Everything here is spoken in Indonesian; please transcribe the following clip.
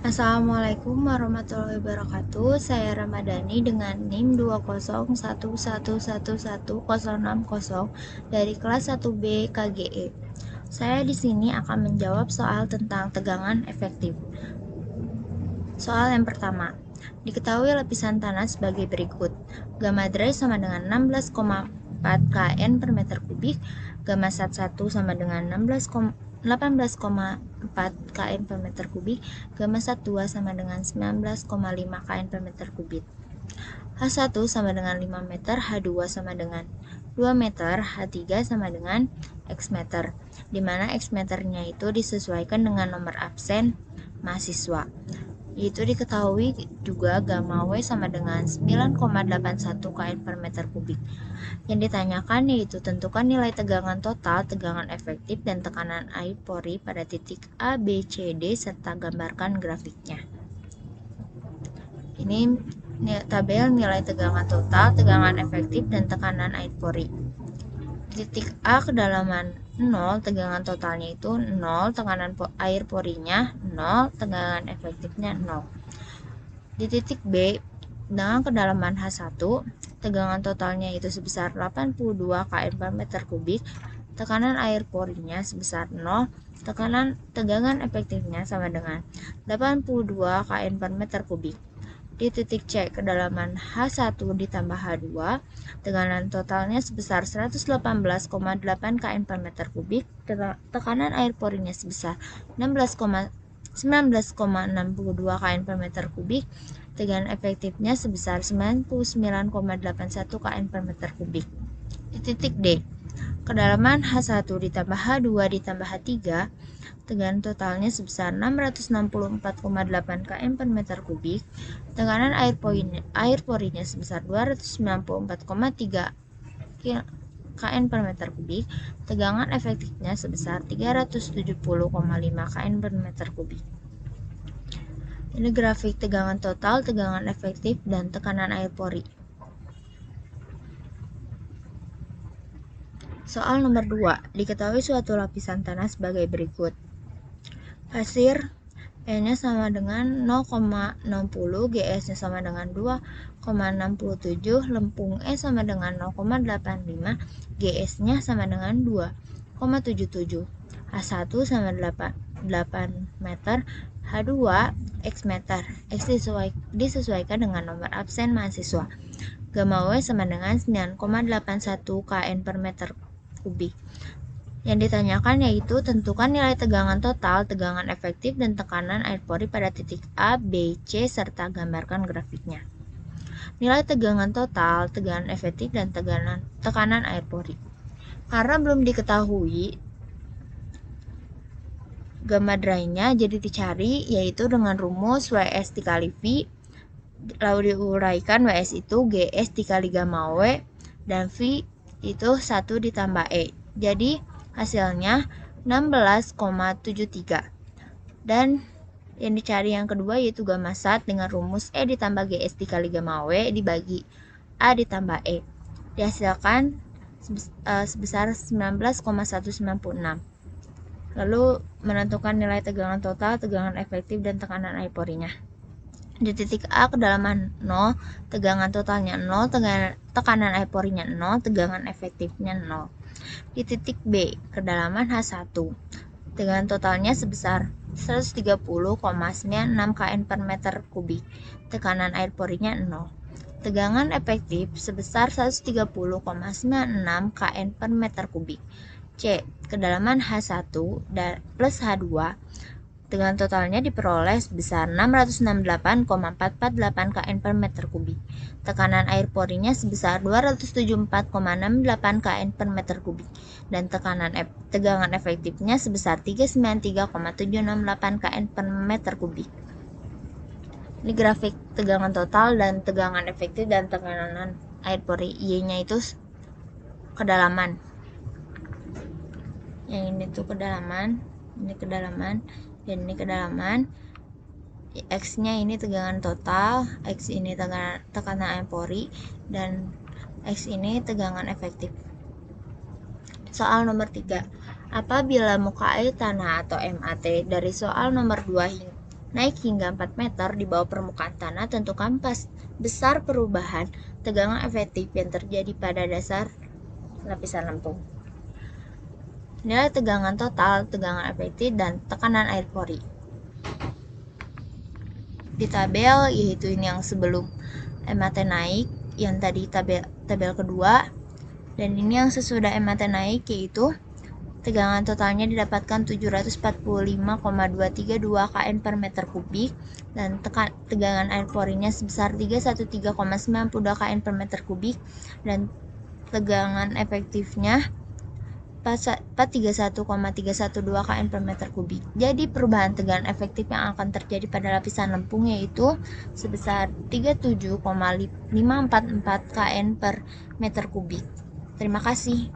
Assalamualaikum warahmatullahi wabarakatuh. Saya Ramadhani dengan NIM 20111110660 dari kelas 1B KGE. Saya di sini akan menjawab soal tentang tegangan efektif. Soal yang pertama. Diketahui lapisan tanah sebagai berikut. Gamma dry sama dengan 16,4 kN per meter kubik, gamma sat 1 sama dengan 18,4 kN per meter kubik, gamma sat 2 sama dengan 19,5 kN per meter kubik. H1 sama dengan 5 meter, H2 sama dengan 2 meter, H3 sama dengan X meter, di mana X meternya itu disesuaikan dengan nomor absen mahasiswa. Itu diketahui juga gamma W sama dengan 9,81 kN per meter kubik. Yang ditanyakan yaitu tentukan nilai tegangan total, tegangan efektif, dan tekanan air pori pada titik A, B, C, D, serta gambarkan grafiknya. Ini tabel nilai tegangan total, tegangan efektif, dan tekanan air pori. Titik A kedalaman 0, tegangan totalnya itu 0, tekanan air porinya 0, tegangan efektifnya 0. Di titik B, dengan kedalaman H1, tegangan totalnya itu sebesar 82 kN per meter kubik, tekanan air porinya sebesar 0, tegangan efektifnya sama dengan 82 kN per meter kubik. Di titik C, kedalaman H1 ditambah H2, tekanan totalnya sebesar 118,8 kN per meter kubik, tekanan air porinya sebesar 19,62 kN per meter kubik, tegangan efektifnya sebesar 99,81 kN per meter kubik. Di titik D, kedalaman H1 ditambah H2 ditambah H3, tegangan totalnya sebesar 664,8 kN per meter kubik, tekanan air porinya sebesar 294,3 kN per meter kubik, tegangan efektifnya sebesar 370,5 kN per meter kubik. Ini grafik tegangan total, tegangan efektif, dan tekanan air pori. Soal nomor 2. Diketahui suatu lapisan tanah sebagai berikut. Pasir N-nya sama dengan 0,60, GS-nya sama dengan 2,67, lempung E sama dengan 0,85, GS-nya sama dengan 2,77, H1 sama 8 meter, H2 X meter, X disesuaikan dengan nomor absen mahasiswa. Gamma W sama dengan 9,81 kN per meter kubik. Yang ditanyakan yaitu tentukan nilai tegangan total, tegangan efektif, dan tekanan air pori pada titik A, B, C, serta gambarkan grafiknya. Nilai tegangan total, tegangan efektif, dan tekanan air pori. Karena belum diketahui gamma dry-nya, jadi dicari yaitu dengan rumus WS dikali V, lalu diuraikan WS itu GS dikali gamma W, dan V itu 1 ditambah E. Jadi hasilnya 16,73. Dan yang dicari yang kedua yaitu gamma sat dengan rumus E ditambah GS dikali gamma W dibagi A ditambah E. Dihasilkan sebesar 19,196. Lalu menentukan nilai tegangan total, tegangan efektif, dan tekanan air porinya. Di titik A kedalaman 0, tegangan totalnya 0, tekanan air porinya 0, tegangan efektifnya 0. Di titik B, kedalaman H1, tegangan totalnya sebesar 130,96 kN per meter kubik, tekanan air porinya 0. Tegangan efektif sebesar 130,96 kN per meter kubik. C, kedalaman H1 plus H2, tegangan totalnya diperoleh sebesar 668,448 kN per meter kubik. Tekanan air porinya sebesar 274,68 kN per meter kubik. Dan tegangan efektifnya sebesar 393,768 kN per meter kubik. Ini grafik tegangan total dan tegangan efektif dan tekanan air pori. Y-nya itu kedalaman. Yang ini tuh kedalaman, ini kedalaman, dan ini kedalaman. X-nya ini tegangan total, X ini tekanan air pori, dan X ini tegangan efektif. Soal nomor 3. Apabila muka air tanah atau MAT dari soal nomor 2 naik hingga 4 meter di bawah permukaan tanah, tentukan besar perubahan tegangan efektif yang terjadi pada dasar lapisan lempung. Nilai tegangan total, tegangan efektif, dan tekanan air pori. Di tabel, yaitu ini yang sebelum MAT naik, yang tadi tabel kedua, dan ini yang sesudah MAT naik, yaitu tegangan totalnya didapatkan 745,232 kN per meter kubik, dan tegangan air porinya sebesar 313,92 kN per meter kubik, dan tegangan efektifnya 431,312 kN per meter kubik. Jadi perubahan tegangan efektif yang akan terjadi pada lapisan lempung yaitu sebesar 37,544 kN per meter kubik. Terima kasih.